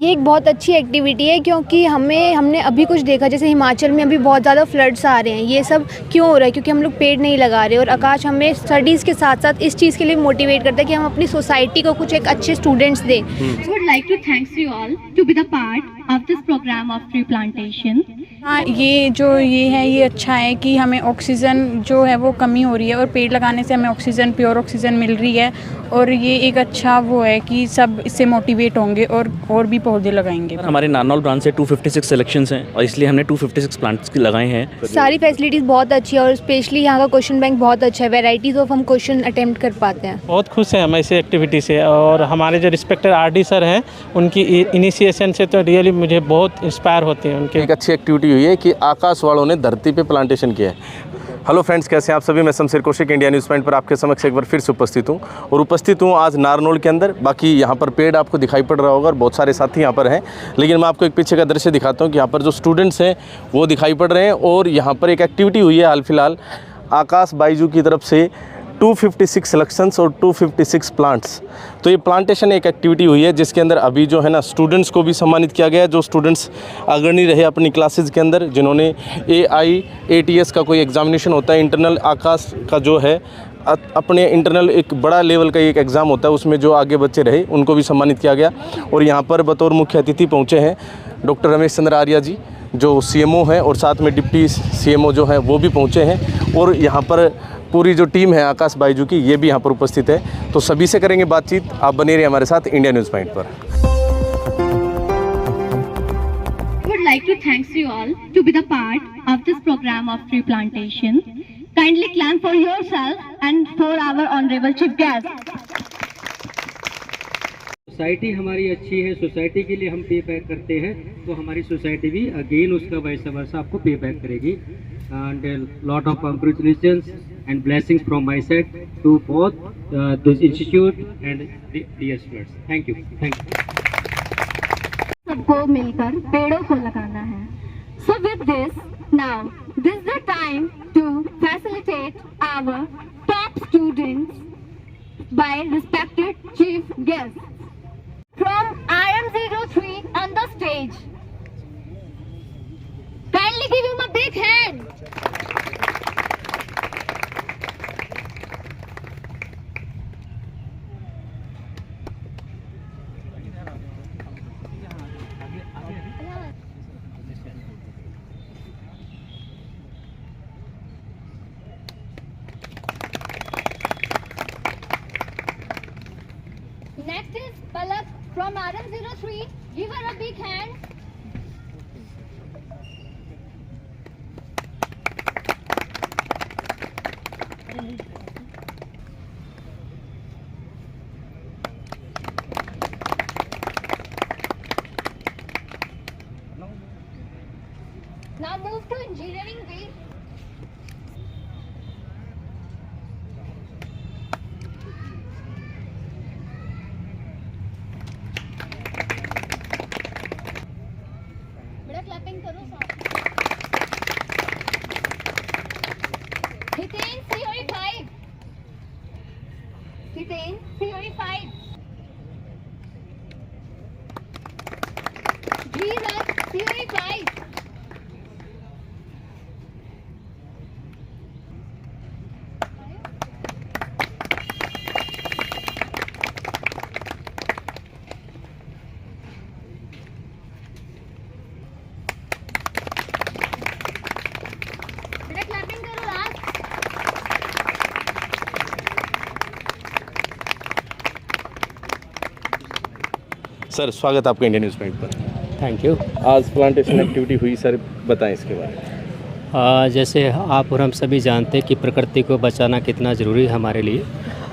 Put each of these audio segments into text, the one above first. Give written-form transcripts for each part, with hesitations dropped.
ये एक बहुत अच्छी एक्टिविटी है क्योंकि हमने अभी कुछ देखा, जैसे हिमाचल में अभी बहुत ज़्यादा फ्लड्स आ रहे हैं। ये सब क्यों हो रहा है? क्योंकि हम लोग पेड़ नहीं लगा रहे। और आकाश हमें स्टडीज़ के साथ साथ इस चीज़ के लिए मोटिवेट करता है कि हम अपनी सोसाइटी को कुछ एक अच्छे स्टूडेंट्स दें। So would like to thanks you all to be the part of this program of tree plantation. हाँ, ये है ये अच्छा है कि हमें ऑक्सीजन जो है वो कमी हो रही है और पेड़ लगाने से हमें ऑक्सीजन, प्योर ऑक्सीजन मिल रही है। और ये एक अच्छा वो है कि सब इससे मोटिवेट होंगे और भी पौधे लगाएंगे। हमारे नारनौल ब्रांच से 256 सिलेक्शंस हैं और इसलिए हमने 256 प्लांट्स लगाए हैं। सारी फैसिलिटीज़ बहुत अच्छी है और स्पेशली यहाँ का क्वेश्चन बैंक बहुत अच्छा है। वेराइटीज़ ऑफ हम क्वेश्चन अटेम्प्ट कर पाते हैं। बहुत खुश हैं हम ऐसे एक्टिविटी से। और हमारे जो रिस्पेक्टेड आरडी सर हैं, उनकी इनिशिएशन से तो रियली मुझे बहुत इंस्पायर होते हैं उनके। एक अच्छी एक्टिविटी हुई है कि आकाश वालों ने धरती पे प्लांटेशन किया है। हेलो फ्रेंड्स, कैसे हैं आप सभी? मैं Shamsher Kaushik India news point पर आपके समक्ष एक बार फिर से उपस्थित हूं और उपस्थित हूं आज नारनौल के अंदर। बाकी यहां पर पेड़ आपको दिखाई पड़ रहा होगा और बहुत सारे साथी यहां पर हैं, लेकिन मैं आपको एक पीछे का दृश्य दिखाता हूं कि यहां पर जो स्टूडेंट्स हैं वो दिखाई पड़ रहे हैं। और यहां पर एक एक्टिविटी हुई है हाल फिलहाल आकाश बाइजू की तरफ से 256 सिलेक्शंस और 256 प्लांट्स। तो ये प्लांटेशन एक एक्टिविटी हुई है जिसके अंदर अभी जो है ना स्टूडेंट्स को भी सम्मानित किया गया है, जो स्टूडेंट्स अग्रणी रहे अपनी क्लासेस के अंदर, जिन्होंने AIATS का कोई एग्जामिनेशन होता है इंटरनल आकाश का जो है अपने इंटरनल एक बड़ा लेवल का एक एग्ज़ाम होता है, उसमें जो आगे बच्चे रहे उनको भी सम्मानित किया गया। और यहाँ पर बतौर मुख्य अतिथि पहुँचे हैं डॉक्टर रमेश चंद्र आर्या जी, जो CMO हैं, और साथ में डिप्टी CMO जो हैं वो भी पहुँचे हैं। और यहाँ पर पूरी जो टीम है आकाश बाइजू की, ये भी यहाँ पर उपस्थित है। तो सभी से करेंगे बातचीत। आप बने रहिए हमारे साथ इंडिया न्यूज़ पॉइंट पर। Would like to thanks you all to be the part of this program of tree plantation. Kindly clap for yourself and for our honorable chief guest. Society हमारी अच्छी है, सोसाइटी के लिए हम पे back करते हैं, तो हमारी सोसाइटी भी अगेन उसका वैसा वैसा आपको पे बैक करेगी। And lot of congratulations and blessings from my side to both this institute and dear students. Thank you. सबको मिलकर पेड़ों को लगाना है। So with this, now this is the time to facilitate our top students by respected chief guests. From RM03 on the stage, kindly give him a big hand. Next is Palak from RM03. Give her a big hand. Now move to engineering wing. Clapping करो साथ। Hiten COE 5। Hiten COE 5। धीरज COE 5। Sir, स्वागत आपका India news point पर। Thank you. आज plantation activity हुई sir, बताएं इसके बारे में। जैसे आप और हम सभी जानते हैं कि प्रकृति को बचाना कितना ज़रूरी है हमारे लिए,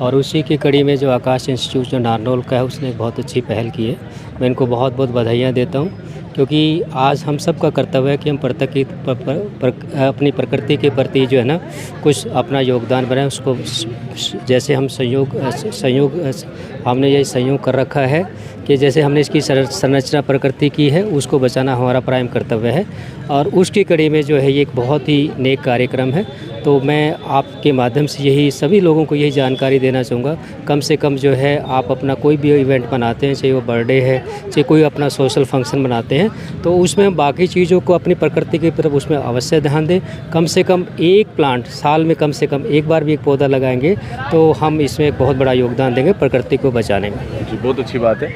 और उसी की कड़ी में जो आकाश इंस्टीट्यूट जो नारनौल का है उसने बहुत अच्छी पहल की है। मैं इनको बहुत बहुत बधाइयाँ देता हूँ, क्योंकि आज हम सब का कर्तव्य है कि हम अपनी प्रकृति के प्रति जो है ना कुछ अपना योगदान बनाएं। उसको जैसे हम हमने ये संयोग कर रखा है कि जैसे हमने इसकी संरचना प्रकृति की है, उसको बचाना हमारा प्राइम कर्तव्य है। और उसकी कड़ी में जो है ये एक बहुत ही नेक कार्यक्रम है। तो मैं आपके माध्यम से यही सभी लोगों को यही जानकारी देना चाहूँगा, कम से कम जो है आप अपना कोई भी इवेंट बनाते हैं, चाहे वो बर्थडे है, चाहे कोई अपना सोशल फंक्शन बनाते हैं, तो उसमें बाकी चीज़ों को अपनी प्रकृति की तरफ उसमें अवश्य ध्यान दें। कम से कम एक प्लांट साल में कम से कम एक बार भी एक पौधा लगाएंगे तो हम इसमें एक बहुत बड़ा योगदान देंगे प्रकृति को बचाने में। जी, बहुत अच्छी बात है।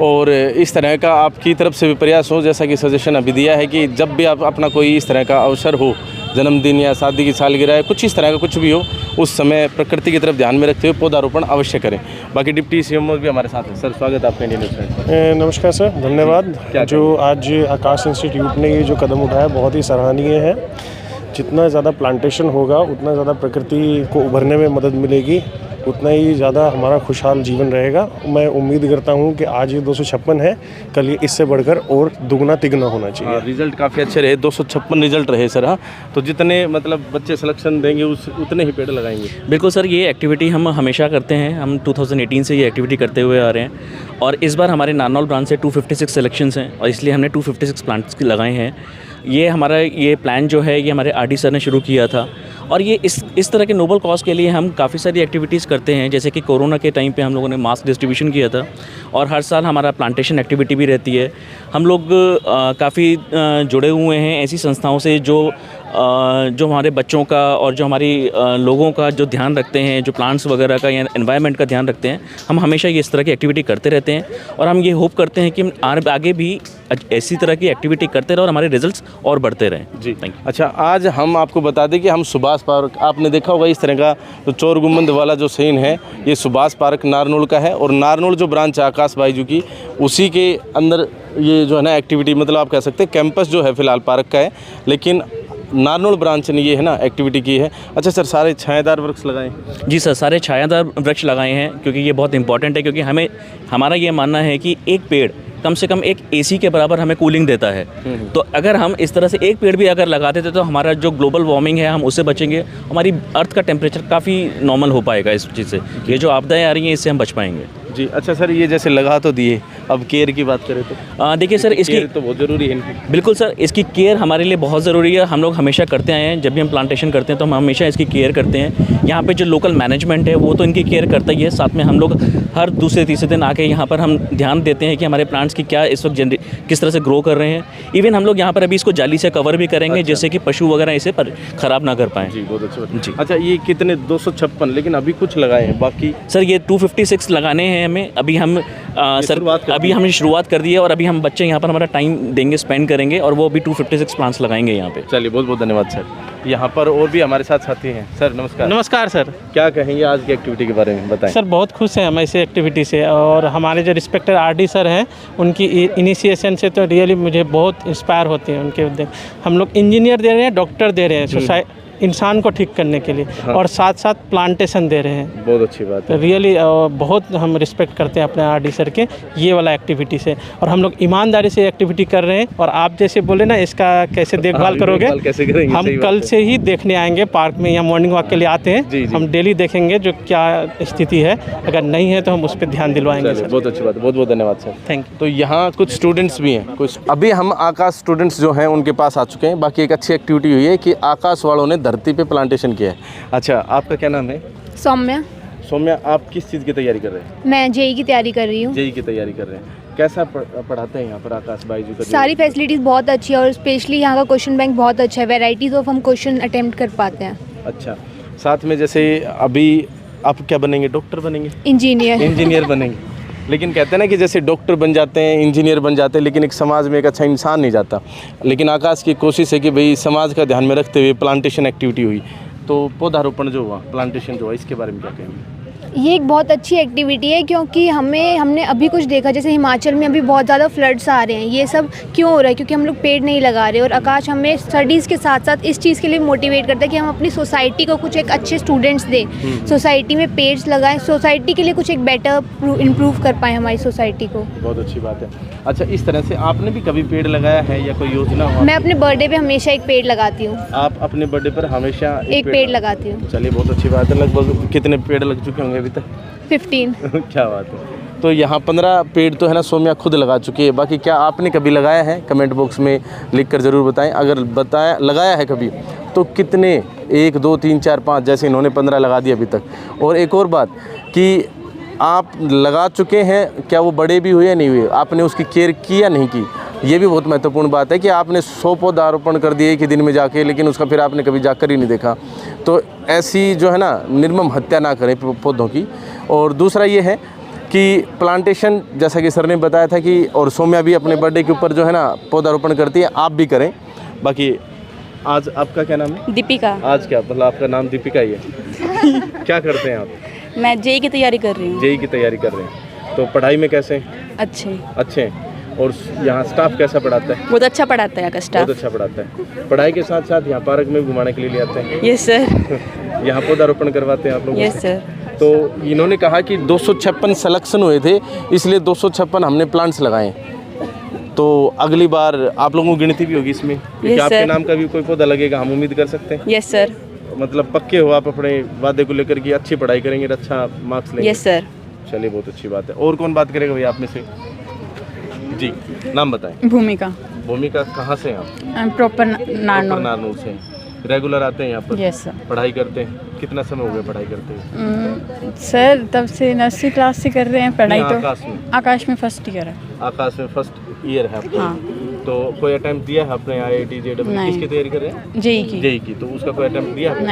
और इस तरह का आपकी तरफ से भी प्रयास हो, जैसा कि सजेशन अभी दिया है कि जब भी आप अपना कोई इस तरह का अवसर हो, जन्मदिन या शादी की सालगिरह, कुछ इस तरह का कुछ भी हो, उस समय प्रकृति की तरफ ध्यान में रखते हुए पौधारोपण अवश्य करें। बाकी डिप्टी सीएम भी हमारे साथ हैं। सर, स्वागत है आपका इंडियन न्यूज़ में। नमस्कार सर, धन्यवाद। जो आज आकाश इंस्टीट्यूट ने ये जो कदम उठाया बहुत ही सराहनीय है। जितना ज़्यादा प्लांटेशन होगा उतना ज़्यादा प्रकृति को उभरने में मदद मिलेगी, उतना ही ज़्यादा हमारा खुशहाल जीवन रहेगा। मैं उम्मीद करता हूँ कि आज ये 256 है, कल ये इससे बढ़कर और दुगना तिगुना होना चाहिए। रिजल्ट काफ़ी अच्छे रहे, 256 रिजल्ट रहे सर। हाँ, तो जितने मतलब बच्चे सिलेक्शन देंगे उतने ही पेड़ लगाएंगे। बिल्कुल सर, ये एक्टिविटी हम हमेशा करते हैं। हम 2018 से ये एक्टिविटी करते हुए आ रहे हैं और इस बार हमारे नारनौल ब्रांच से 256 सिलेक्शंस हैं और इसलिए हमने 256 प्लांट्स लगाए हैं। ये हमारा ये प्लान जो है ये हमारे आरडी सर ने शुरू किया था और ये इस तरह के नोबल कॉज के लिए हम काफ़ी सारी एक्टिविटीज़ करते हैं। जैसे कि कोरोना के टाइम पे हम लोगों ने मास्क डिस्ट्रीब्यूशन किया था और हर साल हमारा प्लांटेशन एक्टिविटी भी रहती है। हम लोग काफ़ी जुड़े हुए हैं ऐसी संस्थाओं से जो हमारे बच्चों का और जो हमारी लोगों का जो ध्यान रखते हैं, जो प्लांट्स वगैरह का या एनवायरनमेंट का ध्यान रखते हैं। हम हमेशा ये इस तरह की एक्टिविटी करते रहते हैं और हम ये होप करते हैं कि हम आगे भी ऐसी तरह की एक्टिविटी करते रहें और हमारे रिजल्ट्स और बढ़ते रहें। जी, थैंक यू। अच्छा, आज हम आपको बता दें कि हम सुभाष पार्क, आपने देखा होगा इस तरह का जो चोर गुम्बद वाला जो सीन है, ये सुभाष पार्क नारनौल का है और नारनौल जो ब्रांच है आकाश बाईजू की, उसी के अंदर ये जो है ना एक्टिविटी, मतलब आप कह सकते हैं कैंपस जो है फ़िलहाल पार्क का है, लेकिन नारनौल ब्रांच ने ये है ना एक्टिविटी की है। अच्छा सर, सारे छायादार वृक्ष लगाए? जी सर, सारे छायादार वृक्ष लगाए हैं क्योंकि ये बहुत इंपॉर्टेंट है। क्योंकि हमारा ये मानना है कि एक पेड़ कम से कम एक एसी के बराबर हमें कूलिंग देता है। तो अगर हम इस तरह से एक पेड़ भी अगर लगा देते तो हमारा जो ग्लोबल वार्मिंग है हम उससे बचेंगे, हमारी अर्थ का टेम्परेचर काफ़ी नॉर्मल हो पाएगा इस चीज़ से। ये जो आपदाएँ आ रही हैं इससे हम बच पाएंगे। जी, अच्छा सर, ये जैसे लगा तो दिए, अब केयर की बात करें तो देखिए सर, इसकी तो बहुत ज़रूरी है। बिल्कुल सर, इसकी केयर हमारे लिए बहुत ज़रूरी है। हम लोग हमेशा करते आए हैं, जब भी हम प्लांटेशन करते हैं तो हम हमेशा इसकी केयर करते हैं। यहाँ पे जो लोकल मैनेजमेंट है वो तो इनकी केयर करता ही है, साथ में हम लोग हर दूसरे तीसरे दिन आके यहाँ पर हम ध्यान देते हैं कि हमारे प्लांट्स की क्या इस वक्त किस तरह से ग्रो कर रहे हैं। इवन हम लोग यहाँ पर अभी इसको जाली से कवर भी करेंगे। अच्छा। जिससे कि पशु वगैरह इसे ख़राब ना कर पाएँ। जी, बहुत अच्छी बात। जी, अच्छा, ये कितने 256, लेकिन अभी कुछ लगाए हैं बाकी? सर, ये 256 लगाने हैं हमें। अभी हम अभी हमने शुरुआत कर दी है और अभी हम बच्चे यहाँ पर हमारा टाइम देंगे, स्पेंड करेंगे और वो अभी 256 प्लांट्स लगाएंगे यहाँ पे। चलिए, बहुत बहुत धन्यवाद सर। यहाँ पर और भी हमारे साथ साथी हैं। सर नमस्कार। नमस्कार सर। क्या कहेंगे आज की एक्टिविटी के बारे में, बताएं। सर, बहुत खुश हैं हम ऐसे एक्टिविटी से और हमारे जो रिस्पेक्टेड आरडी सर हैं उनकी इनिशिएशन से तो रियली मुझे बहुत इंस्पायर होती है उनके। हम लोग इंजीनियर दे रहे हैं, डॉक्टर दे रहे हैं इंसान को ठीक करने के लिए। हाँ। और साथ साथ प्लांटेशन दे रहे हैं। बहुत अच्छी बात है। रियली बहुत हम रिस्पेक्ट करते हैं अपने आरडी सर के ये वाला एक्टिविटी से और हम लोग ईमानदारी से एक्टिविटी कर रहे हैं। और आप जैसे बोले ना इसका कैसे देखभाल करोगे, कैसे करेंगे? हम कल से ही देखने आएंगे पार्क में, या मॉर्निंग वॉक के लिए आते हैं। जी, हम डेली देखेंगे जो क्या स्थिति है, अगर नहीं है तो हम उस पर ध्यान दिलवाएंगे सर। बहुत अच्छी बात, बहुत बहुत धन्यवाद सर। Thank you. तो यहाँ कुछ स्टूडेंट्स भी हैं, कुछ अभी हम आकाश स्टूडेंट्स जो हैं उनके पास आ चुके हैं। बाकी एक अच्छी एक्टिविटी हुई है कि आकाश वालों ने धरती पे प्लांटेशन किया है। अच्छा, आपका क्या नाम है? सौम्या। सौम्या, आप किस चीज़ की तैयारी कर रहे हैं? मैं जेई की तैयारी कर रही हूँ। जेई की तैयारी कर रहे हैं। कैसा पढ़ाते हैं यहाँ पर आकाश बाईजू का? सारी फैसिलिटीज़ बहुत अच्छी है और स्पेशली यहाँ का क्वेश्चन बैंक बहुत अच्छा है। वेराइटीज़ ऑफ हम क्वेश्चन अटेम्प्ट कर पाते हैं। अच्छा, साथ में जैसे अभी आप क्या बनेंगे? डॉक्टर बनेंगे? इंजीनियर बनेंगे। लेकिन कहते हैं ना कि जैसे डॉक्टर बन जाते हैं, इंजीनियर बन जाते हैं, लेकिन एक समाज में एक अच्छा इंसान नहीं जाता। लेकिन आकाश की कोशिश है कि भाई समाज का ध्यान में रखते हुए प्लांटेशन एक्टिविटी हुई। तो पौधारोपण जो हुआ, प्लांटेशन जो हुआ, इसके बारे में क्या कहेंगे? ये एक बहुत अच्छी एक्टिविटी है क्योंकि हमने अभी कुछ देखा, जैसे हिमाचल में अभी बहुत ज़्यादा फ्लड्स आ रहे हैं। ये सब क्यों हो रहा है? क्योंकि हम लोग पेड़ नहीं लगा रहे। और आकाश हमें स्टडीज़ के साथ साथ इस चीज़ के लिए मोटिवेट करता है कि हम अपनी सोसाइटी को कुछ एक अच्छे स्टूडेंट्स दें, सोसाइटी में पेड़ लगाएं, सोसाइटी के लिए कुछ एक बेटर इम्प्रूव कर पाएँ हमारी सोसाइटी को। बहुत अच्छी बात है। अच्छा, इस तरह से आपने भी कभी पेड़ लगाया है या कोई योजना? मैं अपने बर्थडे पे हमेशा एक पेड़ लगाती हूँ। आप अपने बर्थडे पर हमेशा एक पेड़ लगाती हूँ? चलिए, बहुत अच्छी बात है। लगभग कितने पेड़ लग चुके होंगे अभी तक? 15। क्या बात है। तो यहाँ 15 पेड़ तो है ना सौम्या खुद लगा चुकी है। बाकी क्या आपने कभी लगाया है? कमेंट बॉक्स में लिख कर ज़रूर बताएं। अगर लगाया है कभी तो कितने 1 2 3 4 5 जैसे इन्होंने 15 लगा दिए अभी तक। और एक और बात कि आप लगा चुके हैं, क्या वो बड़े भी हुए या नहीं हुए, आपने उसकी केयर की या नहीं की, ये भी बहुत महत्वपूर्ण बात है कि आपने 100 पौधारोपण कर दिए एक ही दिन में जाके, लेकिन उसका फिर आपने कभी जाकर ही नहीं देखा। तो ऐसी जो है ना निर्मम हत्या ना करें पौधों की। और दूसरा ये है कि प्लांटेशन, जैसा कि सर ने बताया था कि, और सौम्या भी अपने बर्थडे के ऊपर जो है ना पौधारोपण करती है, आप भी करें। बाकी आज आपका क्या नाम है? दीपिका। आज क्या मतलब आपका नाम दीपिका ही है? क्या करते हैं आप? मैं जेई की तैयारी कर रही हूँ। जेई की तैयारी कर रहे हैं, तो पढ़ाई में कैसे हैं? अच्छे हैं। और यहाँ स्टाफ कैसा पढ़ाता है? बहुत अच्छा पढ़ाता है बहुत अच्छा पढ़ाता है। पढ़ाई के साथ साथ यहाँ पार्क में घुमाने के लिए ले आते हैं? Yes sir. यहाँ पौधारोपण करवाते हैं आप लोग? Yes sir. तो इन्होंने कहा कि 256 सिलेक्शन हुए थे, इसलिए 256 हमने प्लांट्स लगाए। तो अगली बार आप लोगों को गिनती भी होगी इसमें, क्योंकि आपके नाम का भी कोई पौधा लगेगा, हम उम्मीद कर सकते हैं? Yes sir. मतलब पक्के हो आप अपने वादे को लेकर कि अच्छी पढ़ाई करेंगे, अच्छा मार्क्स लेंगे? Yes sir. चलिए, बहुत अच्छी बात है। और कौन बात करेगा भैया आप में से? जी, नाम बताएं। भूमिका। भूमिका कहाँ से हैं आप? प्रॉपर नारनौल से। रेगुलर आते हैं यहाँ पर? Yes sir. पढ़ाई करते हैं? कितना समय हो गया पढ़ाई करते हैं? सर तब से नर्सरी क्लास से कर रहे हैं पढ़ाई। तो आकाश में फर्स्ट ईयर है। आकाश में फर्स्ट ईयर है आपका? हाँ। तो कोई अटेम्प्ट दिया है आपने IIT JEE? किसकी तैयारी कर रहे हैं? जेई की। तो उसका कोई अटेम्प्ट दिया है?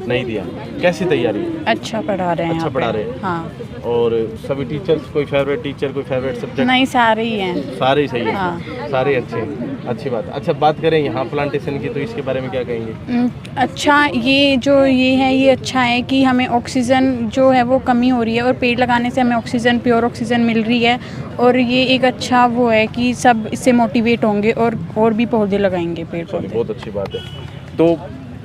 नहीं दिया। कैसी तैयारी? अच्छा पढ़ा रहे हैं। अच्छा पढ़ा रहे हैं। हाँ। और सभी टीचर्स, कोई फेवरेट टीचर, कोई फेवरेट सब्जेक्ट? नहीं, सारे ही हैं। सारे ही सही है? हाँ। सारे अच्छे हैं, अच्छी बात। अच्छा, बात करें यहाँ प्लांटेशन की, तो इसके बारे में क्या कहेंगे? अच्छा, ये है ये अच्छा है कि हमें ऑक्सीजन जो है वो कमी हो रही है और पेड़ लगाने से हमें ऑक्सीजन, प्योर ऑक्सीजन मिल रही है। और ये एक अच्छा वो है कि सब इससे मोटिवेट होंगे और भी पौधे लगाएंगे, पेड़ पौधे। बहुत अच्छी बात है। तो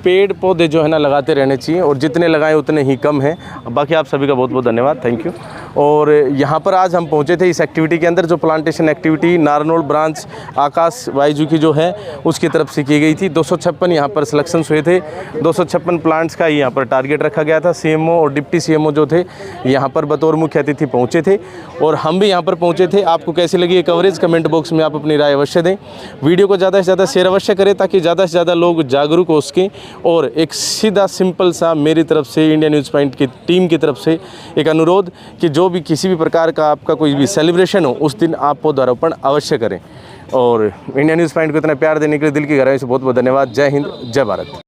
पेड़ पौधे जो है ना लगाते रहने चाहिए, और जितने लगाएं उतने ही कम हैं। बाकी आप सभी का बहुत बहुत धन्यवाद, थैंक यू। और यहाँ पर आज हम पहुँचे थे इस एक्टिविटी के अंदर, जो प्लांटेशन एक्टिविटी नारनौल ब्रांच आकाश वाईजू की जो है उसकी तरफ से की गई थी। 256 यहाँ पर सिलेक्शंस हुए थे। 256 प्लांट्स का यहाँ पर टारगेट रखा गया था। CMO और डिप्टी CMO जो थे यहाँ पर बतौर मुख्य अतिथि पहुँचे थे, और हम भी यहाँ पर पहुँचे थे। आपको कैसी लगी ये कवरेज, कमेंट बॉक्स में आप अपनी राय अवश्य दें। वीडियो को ज़्यादा से ज़्यादा शेयर अवश्य करें, ताकि ज़्यादा से ज़्यादा लोग जागरूक हो सकें। और एक सीधा सिंपल सा मेरी तरफ से, इंडिया न्यूज़ पॉइंट की टीम की तरफ से एक अनुरोध कि जो भी किसी भी प्रकार का आपका कोई भी सेलिब्रेशन हो, उस दिन आप पौधारोपण अवश्य करें। और इंडिया न्यूज़ पॉइंट को इतना प्यार देने के लिए दिल की गहराई से बहुत बहुत धन्यवाद। जय हिंद, जय भारत।